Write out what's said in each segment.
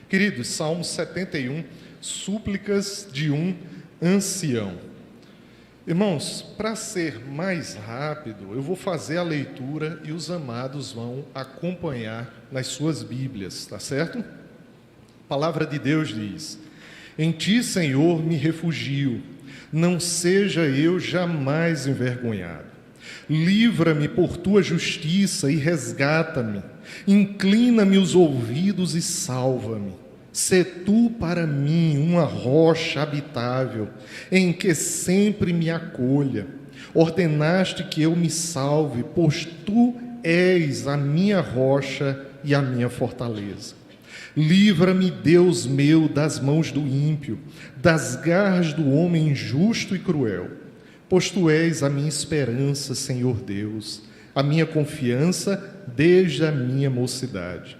Queridos, Salmo 71, súplicas de um ancião. Irmãos, para ser mais rápido, eu vou fazer a leitura e os amados vão acompanhar nas suas Bíblias, tá certo? A palavra de Deus diz: em ti, Senhor, me refugio, não seja eu jamais envergonhado. Livra-me por tua justiça e resgata-me. Inclina-me os ouvidos e salva-me. Sê tu para mim uma rocha habitável, em que sempre me acolha. Ordenaste que eu me salve, pois tu és a minha rocha e a minha fortaleza. Livra-me, Deus meu, das mãos do ímpio, das garras do homem injusto e cruel. Pois tu és a minha esperança, Senhor Deus, a minha confiança desde a minha mocidade.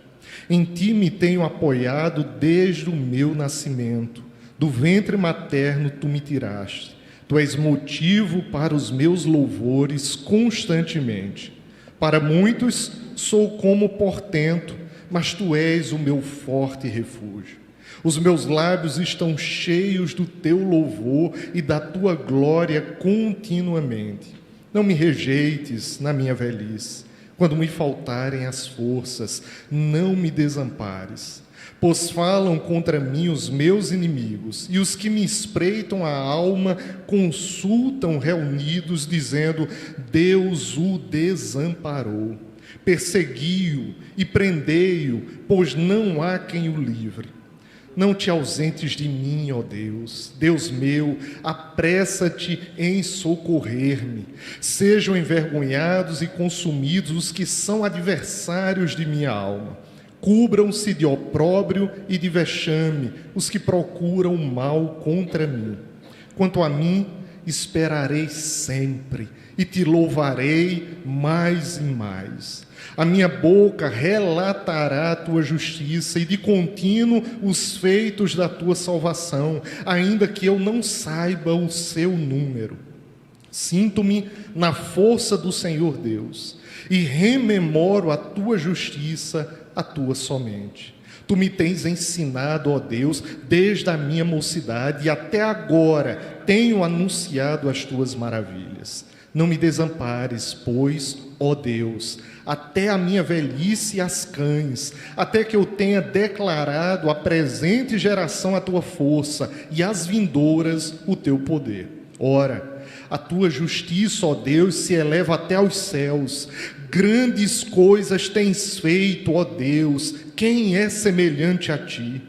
Em ti me tenho apoiado desde o meu nascimento. Do ventre materno tu me tiraste. Tu és motivo para os meus louvores constantemente. Para muitos sou como portento, mas tu és o meu forte refúgio. Os meus lábios estão cheios do teu louvor e da tua glória continuamente. Não me rejeites na minha velhice. Quando me faltarem as forças, não me desampares. Pois falam contra mim os meus inimigos, e os que me espreitam a alma consultam reunidos, dizendo: Deus o desamparou. Persegui-o e prendei-o, pois não há quem o livre. Não te ausentes de mim, ó Deus. Deus meu, apressa-te em socorrer-me. Sejam envergonhados e consumidos os que são adversários de minha alma. Cubram-se de opróbrio e de vexame os que procuram o mal contra mim. Quanto a mim, esperarei sempre e te louvarei mais e mais. A minha boca relatará a tua justiça e de contínuo os feitos da tua salvação, ainda que eu não saiba o seu número. Sinto-me na força do Senhor Deus e rememoro a tua justiça, a tua somente. Tu me tens ensinado, ó Deus, desde a minha mocidade e até agora tenho anunciado as tuas maravilhas. Não me desampares, pois, ó Deus, até a minha velhice e as cães, até que eu tenha declarado à presente geração a tua força e às vindouras o teu poder. Ora, a tua justiça, ó Deus, se eleva até aos céus. Grandes coisas tens feito, ó Deus, quem é semelhante a ti?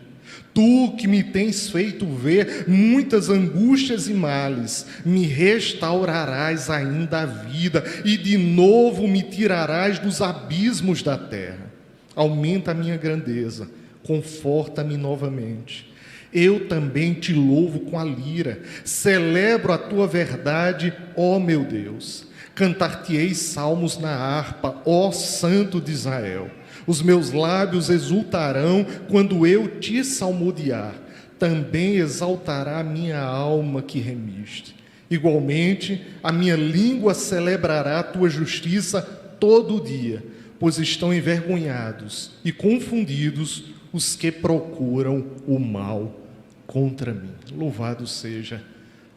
Tu que me tens feito ver muitas angústias e males, me restaurarás ainda a vida e de novo me tirarás dos abismos da terra. Aumenta a minha grandeza, conforta-me novamente. Eu também te louvo com a lira, celebro a tua verdade, ó meu Deus. Cantar-te-ei salmos na harpa, ó Santo de Israel. Os meus lábios exultarão quando eu te salmodiar. Também exaltará a minha alma que remiste. Igualmente, a minha língua celebrará a tua justiça todo dia, pois estão envergonhados e confundidos os que procuram o mal contra mim. Louvado seja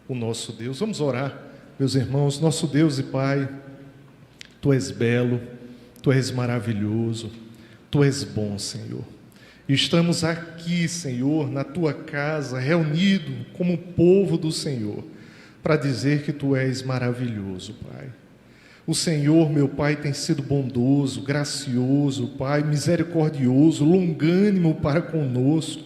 o nosso Deus. Vamos orar, meus irmãos. Nosso Deus e Pai, tu és belo, tu és maravilhoso. Tu és bom, Senhor. Estamos aqui, Senhor, na Tua casa, reunidos como povo do Senhor, para dizer que Tu és maravilhoso, Pai. O Senhor, meu Pai, tem sido bondoso, gracioso, Pai, misericordioso, longânimo para conosco,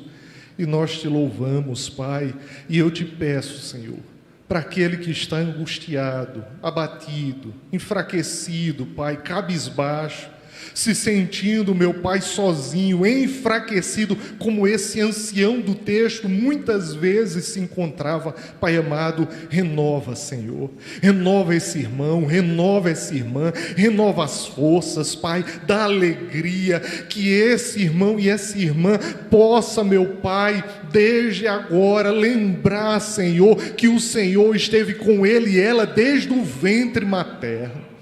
e nós Te louvamos, Pai, e eu Te peço, Senhor, para aquele que está angustiado, abatido, enfraquecido, Pai, cabisbaixo, se sentindo, meu Pai, sozinho, enfraquecido, como esse ancião do texto muitas vezes se encontrava, Pai amado, renova, Senhor, renova esse irmão, renova essa irmã, renova as forças, Pai, dá alegria, que esse irmão e essa irmã possa, meu Pai, desde agora lembrar, Senhor, que o Senhor esteve com ele e ela desde o ventre materno.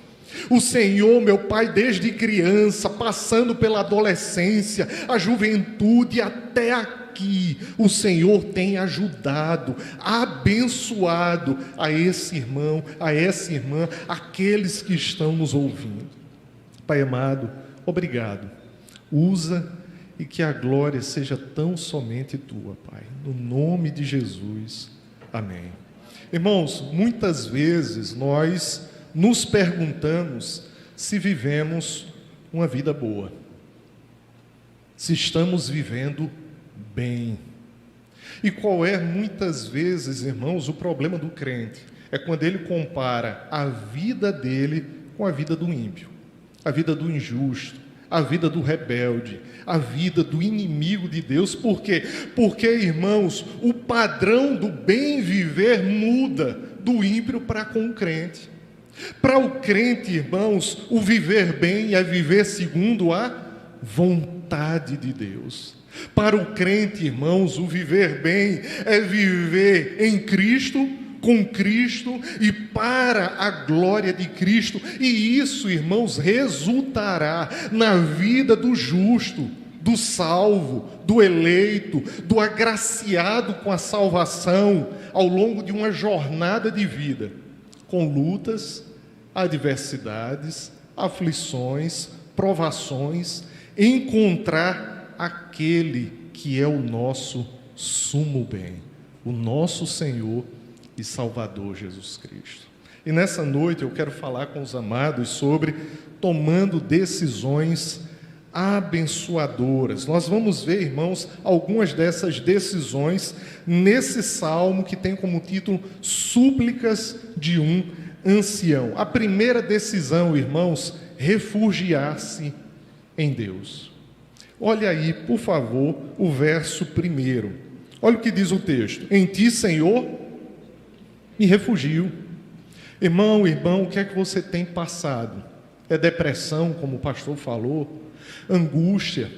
O Senhor, meu Pai, desde criança, passando pela adolescência, a juventude, até aqui, o Senhor tem ajudado, abençoado a esse irmão, a essa irmã, aqueles que estão nos ouvindo. Pai amado, obrigado. Usa e que a glória seja tão somente tua, Pai. No nome de Jesus. Amém. Irmãos, muitas vezes nós nos perguntamos se vivemos uma vida boa, se estamos vivendo bem. E qual é, muitas vezes, irmãos, o problema do crente? É quando ele compara a vida dele com a vida do ímpio, a vida do injusto, a vida do rebelde, a vida do inimigo de Deus. Por quê? Porque, irmãos, o padrão do bem viver muda do ímpio para com o crente. Para o crente, irmãos, o viver bem é viver segundo a vontade de Deus. Para o crente, irmãos, o viver bem é viver em Cristo, com Cristo e para a glória de Cristo. E isso, irmãos, resultará na vida do justo, do salvo, do eleito, do agraciado com a salvação, ao longo de uma jornada de vida, com lutas, adversidades, aflições, provações, encontrar aquele que é o nosso sumo bem, o nosso Senhor e Salvador Jesus Cristo. E nessa noite eu quero falar com os amados sobre tomando decisões abençoadoras. Nós vamos ver, irmãos, algumas dessas decisões nesse salmo que tem como título Súplicas de um Ancião. A primeira decisão, irmãos, refugiar-se em Deus. Olha aí, por favor, o verso 1. Olha o que diz o texto: em ti, Senhor, me refugio. Irmão, o que é que você tem passado? É depressão, como o pastor falou? Angústia,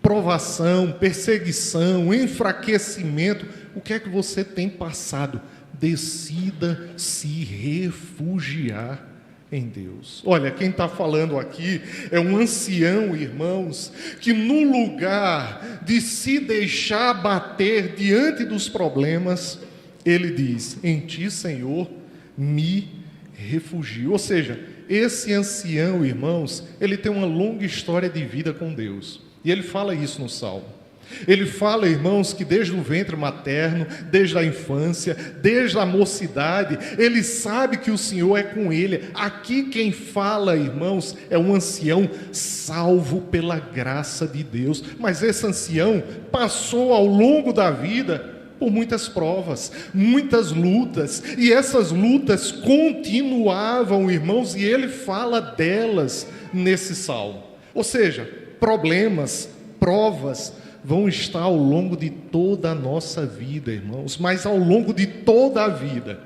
provação, perseguição, enfraquecimento? O que é que você tem passado? Decida se refugiar em Deus. Olha, quem está falando aqui é um ancião, irmãos, que no lugar de se deixar bater diante dos problemas, ele diz: em ti, Senhor, me refugio. Ou seja, esse ancião, irmãos, ele tem uma longa história de vida com Deus. E ele fala isso no Salmo. Ele fala, irmãos, que desde o ventre materno, desde a infância, desde a mocidade, ele sabe que o Senhor é com ele. Aqui quem fala, irmãos, é um ancião salvo pela graça de Deus. Mas esse ancião passou ao longo da vida por muitas provas, muitas lutas, e essas lutas continuavam, irmãos, e ele fala delas nesse salmo. Ou seja, problemas, provas vão estar ao longo de toda a nossa vida, irmãos, mas ao longo de toda a vida,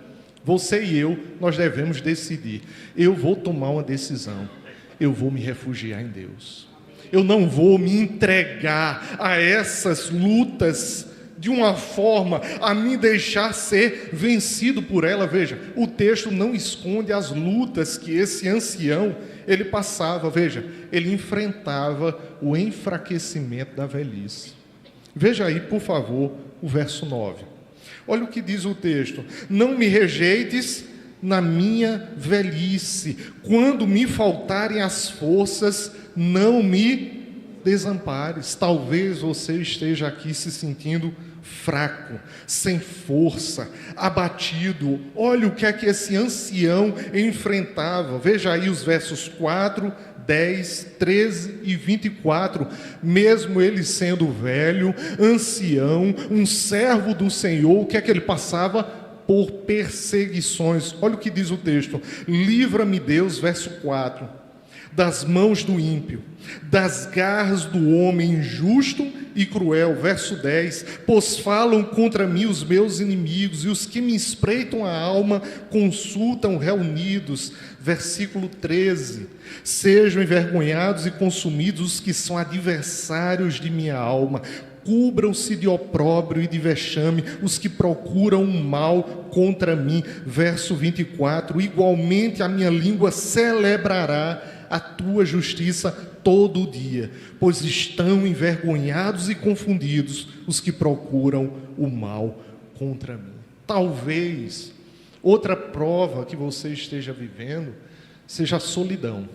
você e eu, nós devemos decidir: eu vou tomar uma decisão, eu vou me refugiar em Deus, eu não vou me entregar a essas lutas de uma forma a me deixar ser vencido por ela. Veja, o texto não esconde as lutas que esse ancião, ele passava. Veja, ele enfrentava o enfraquecimento da velhice. Veja aí, por favor, o verso 9. Olha o que diz o texto: não me rejeites na minha velhice, quando me faltarem as forças, não me desampares. Talvez você esteja aqui se sentindo fraco, sem força, abatido. Olha o que é que esse ancião enfrentava. Veja aí os versos 4, 10, 13 e 24. Mesmo ele sendo velho, ancião, um servo do Senhor, o que é que ele passava? Por perseguições. Olha o que diz o texto: livra-me, Deus, verso 4, das mãos do ímpio, das garras do homem injusto e cruel. Verso 10, pois falam contra mim os meus inimigos, e os que me espreitam a alma consultam reunidos. Versículo 13, sejam envergonhados e consumidos os que são adversários de minha alma, cubram-se de opróbrio e de vexame os que procuram o mal contra mim. Verso 24, igualmente a minha língua celebrará a tua justiça todo o dia, pois estão envergonhados e confundidos os que procuram o mal contra mim. Talvez outra prova que você esteja vivendo seja a solidão.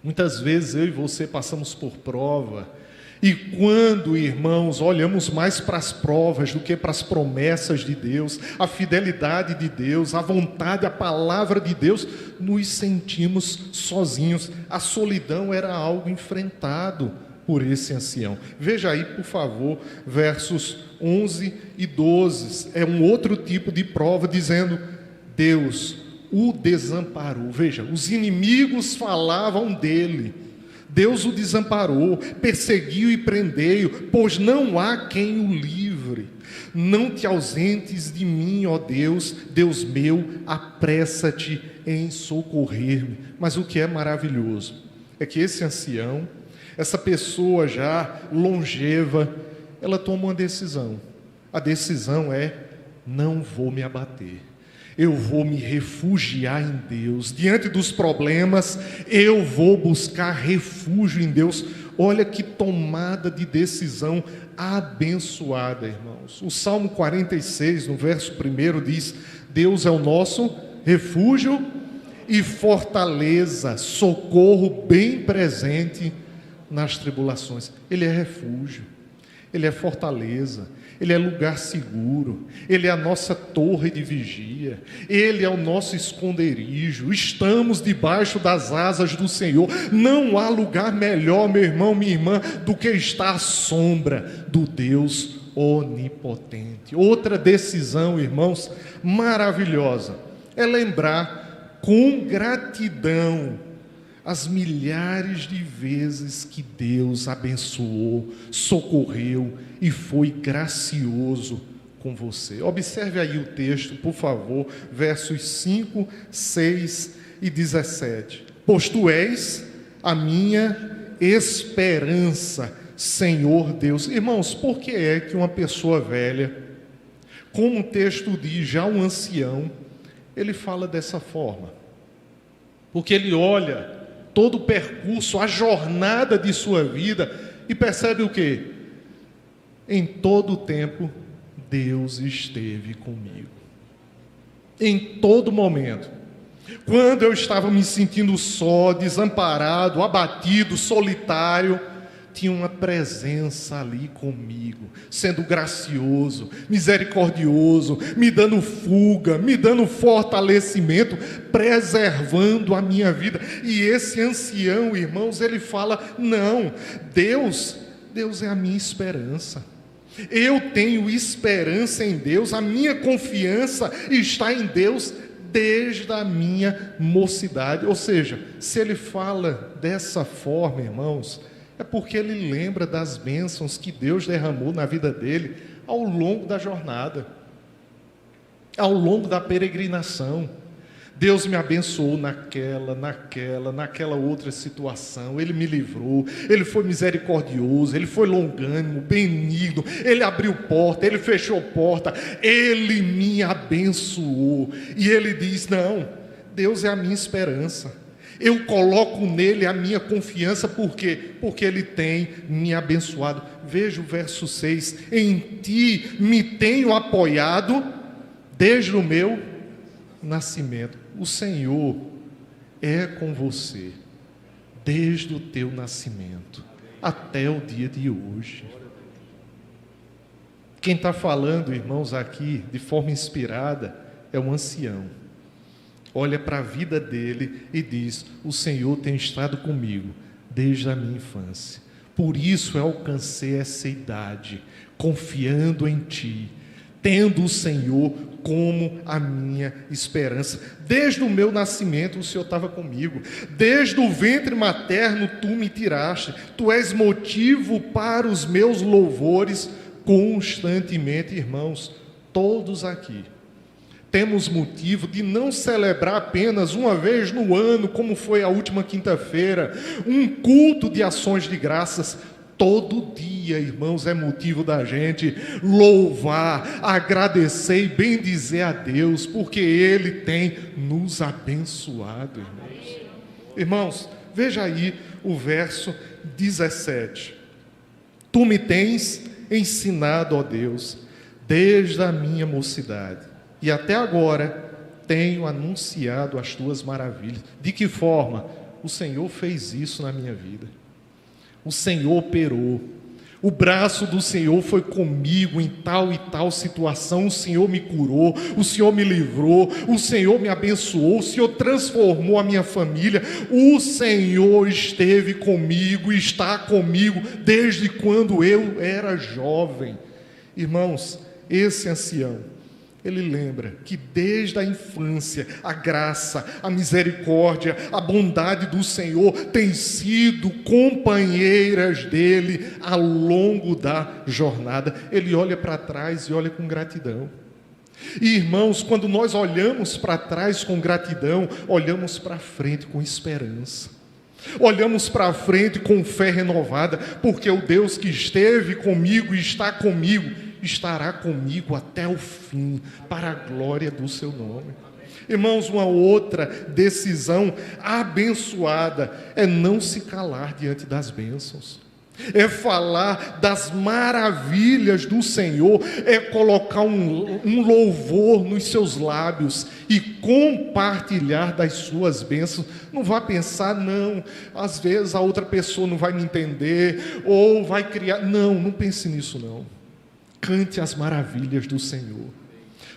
Muitas vezes eu e você passamos por prova, e quando, irmãos, olhamos mais para as provas do que para as promessas de Deus, a fidelidade de Deus, a vontade, a palavra de Deus, nos sentimos sozinhos. A solidão era algo enfrentado por esse ancião. Veja aí, por favor, versos 11 e 12. É um outro tipo de prova, dizendo: Deus o desamparou. Veja, os inimigos falavam dele. Deus o desamparou, perseguiu e prendeu, pois não há quem o livre. Não te ausentes de mim, ó Deus, Deus meu, apressa-te em socorrer-me. Mas o que é maravilhoso é que esse ancião, essa pessoa já longeva, ela toma uma decisão. A decisão é: não vou me abater. Eu vou me refugiar em Deus. Diante dos problemas, eu vou buscar refúgio em Deus. Olha que tomada de decisão abençoada, irmãos. O Salmo 46, no verso 1, diz: Deus é o nosso refúgio e fortaleza, socorro bem presente nas tribulações. Ele é refúgio, Ele é fortaleza, Ele é lugar seguro, Ele é a nossa torre de vigia, Ele é o nosso esconderijo. Estamos debaixo das asas do Senhor. Não há lugar melhor, meu irmão, minha irmã, do que estar à sombra do Deus onipotente. Outra decisão, irmãos, maravilhosa, é lembrar com gratidão as milhares de vezes que Deus abençoou, socorreu e foi gracioso com você. Observe aí o texto, por favor, versos 5, 6 e 17. Pois tu és a minha esperança, Senhor Deus. Irmãos, por que é que uma pessoa velha, como o texto diz, já um ancião, ele fala dessa forma? Porque ele olha todo o percurso, a jornada de sua vida, e percebe o quê? Em todo o tempo, Deus esteve comigo. Em todo momento. Quando eu estava me sentindo só, desamparado, abatido, solitário, tinha uma presença ali comigo, sendo gracioso, misericordioso, me dando fuga, me dando fortalecimento, preservando a minha vida. E esse ancião, irmãos, ele fala: não, Deus é a minha esperança. Eu tenho esperança em Deus, a minha confiança está em Deus desde a minha mocidade. Ou seja, se ele fala dessa forma, irmãos, é porque ele lembra das bênçãos que Deus derramou na vida dele ao longo da jornada, ao longo da peregrinação. Deus me abençoou naquela outra situação. Ele me livrou, Ele foi misericordioso, Ele foi longânimo, benigno, Ele abriu porta, Ele fechou porta, Ele me abençoou. E Ele diz: não, Deus é a minha esperança. Eu coloco nele a minha confiança. Por quê? Porque ele tem me abençoado. Veja o verso 6. Em ti me tenho apoiado desde o meu nascimento. O Senhor é com você desde o teu nascimento até o dia de hoje. Quem está falando, irmãos, aqui de forma inspirada é um ancião. Olha para a vida dele e diz: o Senhor tem estado comigo desde a minha infância. Por isso eu alcancei essa idade, confiando em Ti, tendo o Senhor como a minha esperança. Desde o meu nascimento o Senhor estava comigo. Desde o ventre materno Tu me tiraste. Tu és motivo para os meus louvores constantemente. Irmãos, todos aqui temos motivo de não celebrar apenas uma vez no ano, como foi a última quinta-feira, um culto de ações de graças. Todo dia, irmãos, é motivo da gente louvar, agradecer e bendizer a Deus, porque Ele tem nos abençoado, irmãos. Irmãos, veja aí o verso 17. Tu me tens ensinado, ó Deus, desde a minha mocidade, e até agora tenho anunciado as tuas maravilhas. De que forma? O Senhor fez isso na minha vida. O Senhor operou. O braço do Senhor foi comigo em tal e tal situação. O Senhor me curou, o Senhor me livrou, o Senhor me abençoou, o Senhor transformou a minha família. O Senhor esteve comigo e está comigo desde quando eu era jovem. Irmãos, esse ancião, ele lembra que desde a infância, a graça, a misericórdia, a bondade do Senhor tem sido companheiras dele ao longo da jornada. Ele olha para trás e olha com gratidão. E, irmãos, quando nós olhamos para trás com gratidão, olhamos para frente com esperança. Olhamos para frente com fé renovada, porque o Deus que esteve comigo e está comigo, estará comigo até o fim, para a glória do seu nome. Irmãos, uma outra decisão abençoada é não se calar diante das bênçãos, é falar das maravilhas do Senhor, é colocar um louvor nos seus lábios e compartilhar das suas bênçãos. Não vá pensar, não, às vezes a outra pessoa não vai me entender, ou vai criar, não pense nisso não. Cante as maravilhas do Senhor,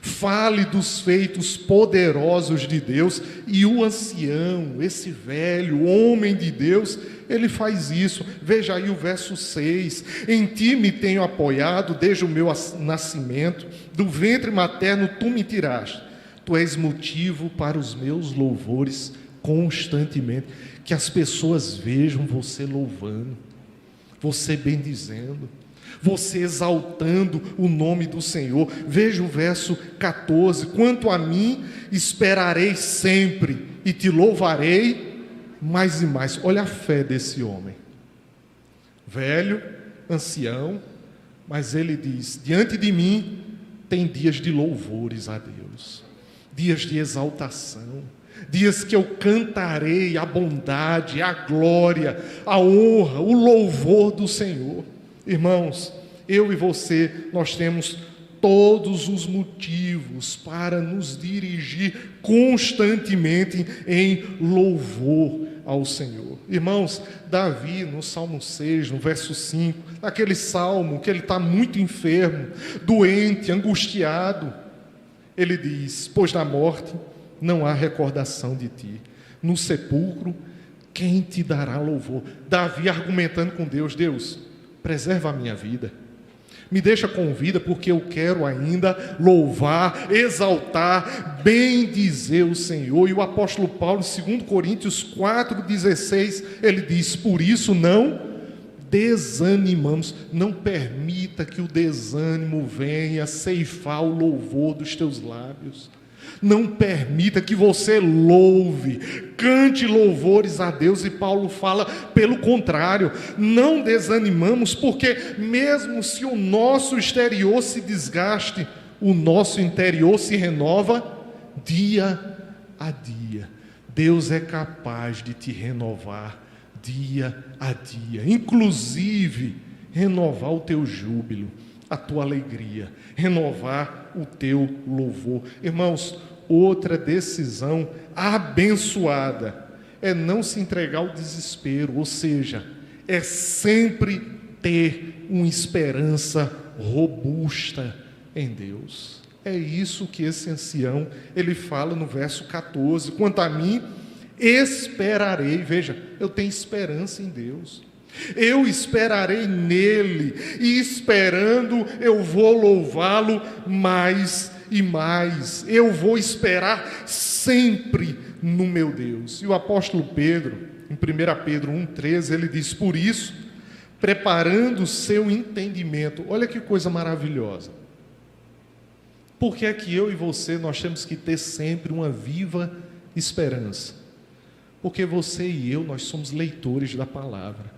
fale dos feitos poderosos de Deus. E o ancião, esse velho homem de Deus, ele faz isso. Veja aí o verso 6: em ti me tenho apoiado desde o meu nascimento, do ventre materno tu me tiraste, tu és motivo para os meus louvores constantemente. Que as pessoas vejam você louvando, você bendizendo, você exaltando o nome do Senhor. Veja o verso 14: quanto a mim, esperarei sempre e te louvarei mais e mais. Olha a fé desse homem, velho, ancião, mas ele diz: diante de mim tem dias de louvores a Deus, dias de exaltação, dias que eu cantarei a bondade, a glória, a honra, o louvor do Senhor. Irmãos, eu e você, nós temos todos os motivos para nos dirigir constantemente em louvor ao Senhor. Irmãos, Davi, no Salmo 6, no verso 5, naquele salmo que ele está muito enfermo, doente, angustiado, ele diz: pois na morte não há recordação de ti, no sepulcro quem te dará louvor? Davi argumentando com Deus: Deus, preserva a minha vida, me deixa com vida, porque eu quero ainda louvar, exaltar, bendizer o Senhor. E o apóstolo Paulo, em 2 Coríntios 4,16, ele diz: por isso não desanimamos. Não permita que o desânimo venha ceifar o louvor dos teus lábios. Não permita que você louve, cante louvores a Deus. E Paulo fala, pelo contrário, não desanimamos, porque mesmo se o nosso exterior se desgaste, o nosso interior se renova dia a dia. Deus é capaz de te renovar dia a dia, inclusive renovar o teu júbilo, a tua alegria, renovar o teu louvor. Irmãos, outra decisão abençoada é não se entregar ao desespero, ou seja, é sempre ter uma esperança robusta em Deus. É isso que esse ancião, ele fala no verso 14: quanto a mim, esperarei. Veja, eu tenho esperança em Deus, eu esperarei nele, e esperando eu vou louvá-lo mais e mais. Eu vou esperar sempre no meu Deus. E o apóstolo Pedro, em 1 Pedro 1,13, ele diz: por isso, preparando o seu entendimento. Olha que coisa maravilhosa. Por que é que eu e você, nós temos que ter sempre uma viva esperança? Porque você e eu, nós somos leitores da palavra.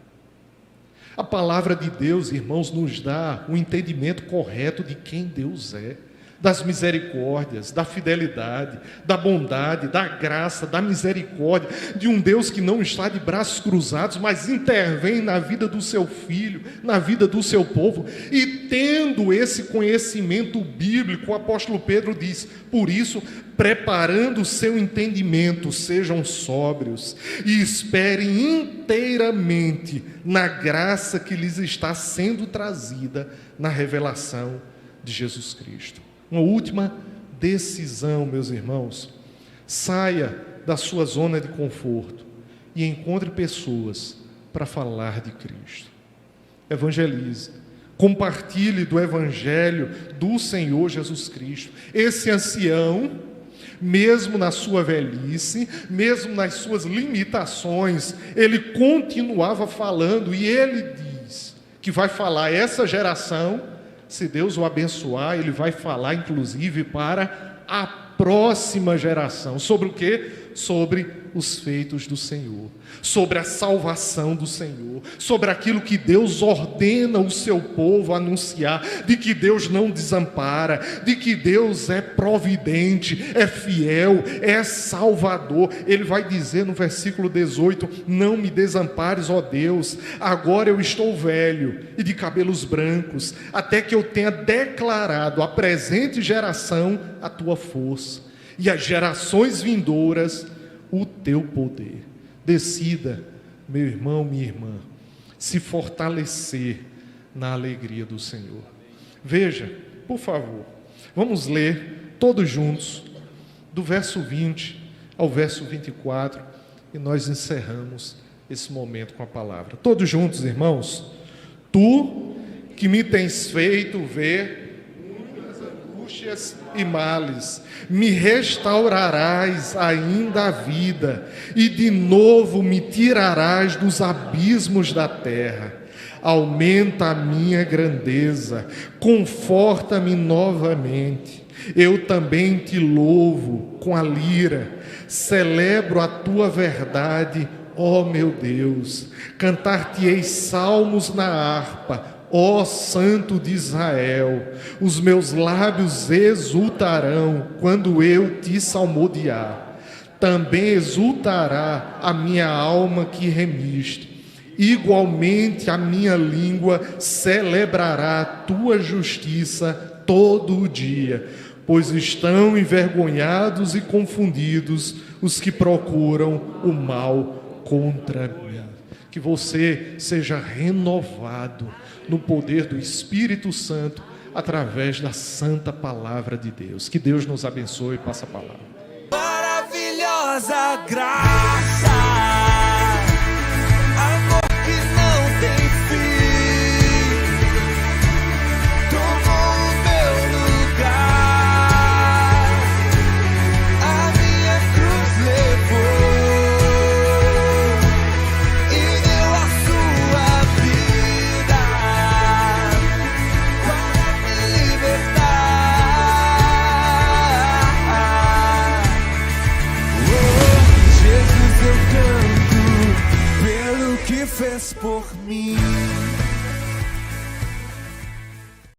A palavra de Deus, irmãos, nos dá um entendimento correto de quem Deus é, das misericórdias, da fidelidade, da bondade, da graça, da misericórdia, de um Deus que não está de braços cruzados, mas intervém na vida do seu filho, na vida do seu povo. E tendo esse conhecimento bíblico, o apóstolo Pedro diz: por isso, preparando o seu entendimento, sejam sóbrios e esperem inteiramente na graça que lhes está sendo trazida na revelação de Jesus Cristo. Uma última decisão, meus irmãos: saia da sua zona de conforto e encontre pessoas para falar de Cristo. Evangelize, compartilhe do Evangelho do Senhor Jesus Cristo. Esse ancião, mesmo na sua velhice, mesmo nas suas limitações, ele continuava falando, e ele diz que vai falar essa geração. Se Deus o abençoar, ele vai falar inclusive para a próxima geração. Sobre o quê? Sobre os feitos do Senhor, sobre a salvação do Senhor, sobre aquilo que Deus ordena o seu povo anunciar, de que Deus não desampara, de que Deus é providente, é fiel, é salvador. Ele vai dizer no versículo 18: não me desampares, ó Deus, agora eu estou velho e de cabelos brancos, até que eu tenha declarado à presente geração a tua força, e às gerações vindouras o teu poder. Decida, meu irmão, minha irmã, se fortalecer na alegria do Senhor. Veja, por favor, vamos ler todos juntos, do verso 20 ao verso 24, e nós encerramos esse momento com a palavra. Todos juntos, irmãos. Tu que me tens feito ver angústias e males, me restaurarás ainda a vida, e de novo me tirarás dos abismos da terra. Aumenta a minha grandeza, conforta-me novamente. Eu também te louvo com a lira, celebro a tua verdade, ó meu Deus. Cantar-te-ei salmos na harpa, ó Santo de Israel. Os meus lábios exultarão quando eu te salmodiar. Também exultará a minha alma que remiste. Igualmente a minha língua celebrará a tua justiça todo o dia, pois estão envergonhados e confundidos os que procuram o mal contra mim. Que você seja renovado no poder do Espírito Santo, através da santa palavra de Deus. Que Deus nos abençoe e passe a palavra. Maravilhosa graça, amor que não tem fim, tomou o meu lugar, a minha cruz levou e deu a sua vida para me libertar. Jesus, eu canto pelo que fez por mim.